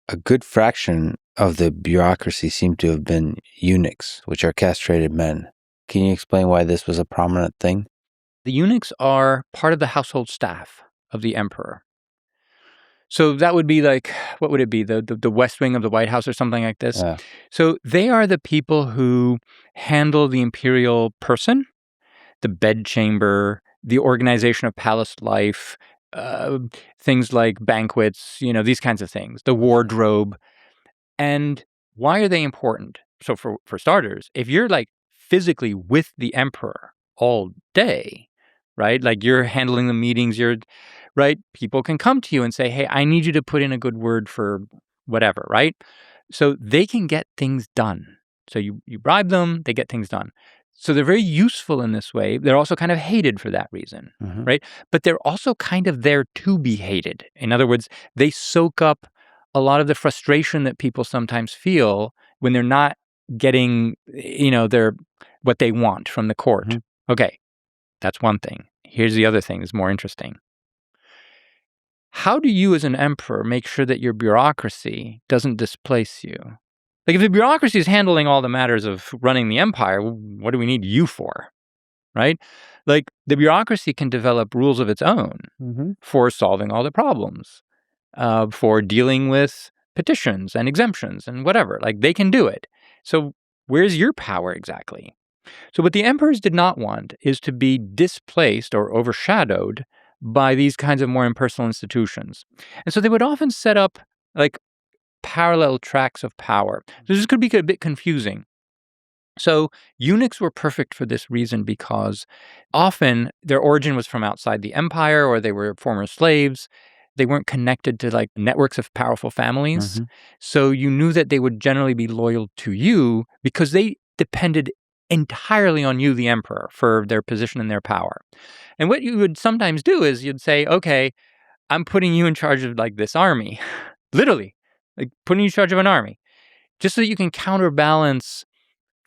a good fraction of the bureaucracy seemed to have been eunuchs, which are castrated men. Can you explain why this was a prominent thing? The eunuchs are part of the household staff of the emperor. So that would be like, what would it be? The West Wing of the White House or something like this. Yeah. So they are the people who handle the imperial person, the bedchamber, the organization of palace life, things like banquets, these kinds of things, the wardrobe. And why are they important? So for starters, if you're like physically with the emperor all day, right? Like you're handling the meetings, right? People can come to you and say, hey, I need you to put in a good word for whatever, right? So they can get things done. So you bribe them, they get things done. So they're very useful in this way. They're also kind of hated for that reason, right? But they're also kind of there to be hated. In other words, they soak up a lot of the frustration that people sometimes feel when they're not getting, their what they want from the court. Okay, that's one thing. Here's the other thing that's more interesting. How do you as an emperor make sure that your bureaucracy doesn't displace you? Like if the bureaucracy is handling all the matters of running the empire, what do we need you for, right? Like the bureaucracy can develop rules of its own for solving all the problems, for dealing with petitions and exemptions and whatever. Like they can do it. So where's your power exactly? So what the emperors did not want is to be displaced or overshadowed by these kinds of more impersonal institutions. And so they would often set up like parallel tracks of power. So this could be a bit confusing. So eunuchs were perfect for this reason because often their origin was from outside the empire or they were former slaves. They weren't connected to like networks of powerful families. So you knew that they would generally be loyal to you because they depended entirely on you, the emperor, for their position and their power. And what you would sometimes do is you'd say, okay, I'm putting you in charge of like this army, literally, like putting you in charge of an army, just so that you can counterbalance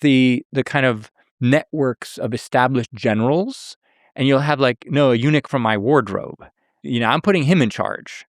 the kind of networks of established generals. And you'll have like, no, a eunuch from my wardrobe. I'm putting him in charge.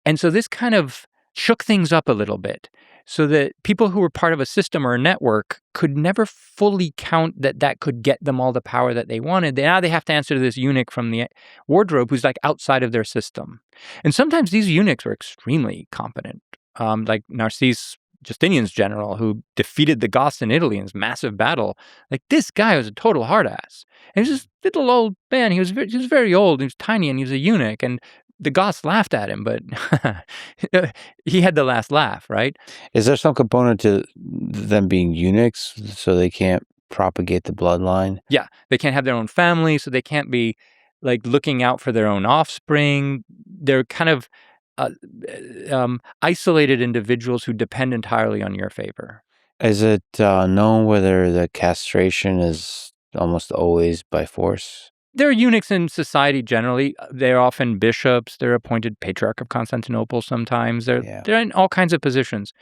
And so this kind of shook things up a little bit so that people who were part of a system or a network could never fully count that could get them all the power that they wanted. Now they have to answer to this eunuch from the wardrobe who's like outside of their system. And sometimes these eunuchs were extremely competent, like Narcisse, Justinian's general, who defeated the Goths in Italy in this massive battle. Like this guy was a total hard ass. And he was this little old man. He was very old. He was tiny and he was a eunuch. And the Goths laughed at him, but he had the last laugh, right? Is there some component to them being eunuchs so they can't propagate the bloodline? Yeah, they can't have their own family, so they can't be like looking out for their own offspring. They're kind of isolated individuals who depend entirely on your favor. Is it known whether the castration is almost always by force? There are eunuchs in society generally. They're often bishops. They're appointed Patriarch of Constantinople sometimes. They're in all kinds of positions.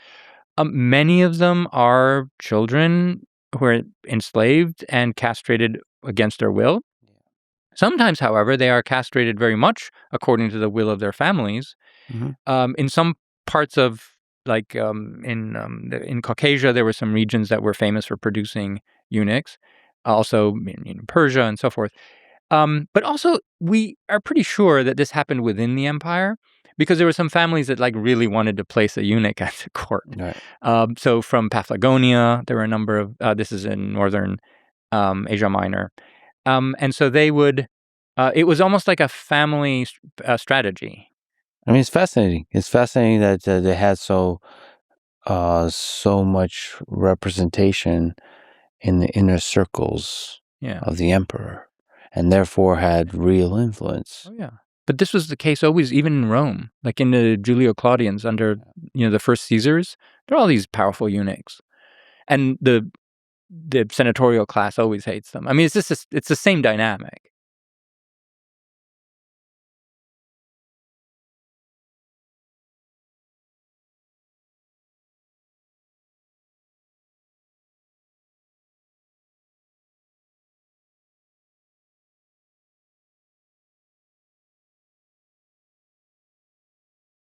Many of them are children who are enslaved and castrated against their will. Sometimes, however, they are castrated very much according to the will of their families. In some parts of, like in Caucasia, there were some regions that were famous for producing eunuchs. Also in Persia and so forth. But also, we are pretty sure that this happened within the empire because there were some families that like really wanted to place a eunuch at the court. Right. So from Paphlagonia, there were a number of, this is in northern Asia Minor. And so they would, it was almost like a family strategy. I mean, it's fascinating. It's fascinating that they had so much representation in the inner circles of the emperor, and therefore had real influence. Oh, yeah. But this was the case always, even in Rome, like in the Julio-Claudians under, the first Caesars, there are all these powerful eunuchs. And the senatorial class always hates them. I mean, it's the same dynamic.